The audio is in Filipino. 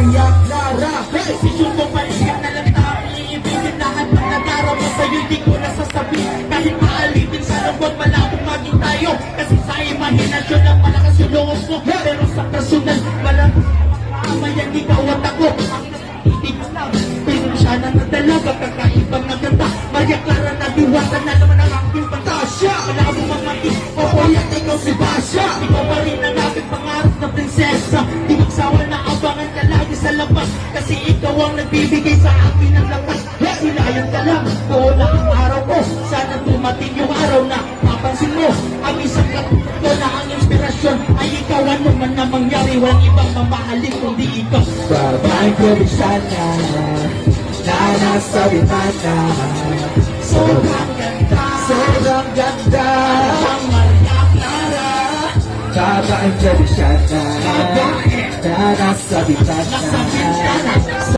Maria Clara. Desisyon ko balikan na lang taong iibigin. Lahat ng nadarama sa'yo di ko nasasabihin. Kahit maalitin sa lungkot malabong maging tayo. Kasi sa imahinasyon lang malakas yung lungos mo. Pero sa personal malabong mayan ikaw at ako. Ang nasitig lang pero siya na nadalaga. Kakaibang naganda Maria Clara na diwata na naman ang aking pantasya. Malabong mamati o at ikaw si Basha. Ikaw pa rin ang aking pangarap na prinsesa. Di magsawa na abangan ka lagi sa labas. Kasi ikaw ang nagbibigay sa akin ng lakas. Silayan ka lang, doon na ang araw ko. Sana dumating yung araw na mapansin mo ang isang katulad na ang inspirasyon ay ikaw. Ano man na mangyari, walang ibang mamahalin kundi ikaw. Babaeng probinsyana na nasa bitana. Sobrang ganda, Sobrang ganda. ang Maria Clara. Babaeng probinsyana na nasa bitana. Nasa bintana.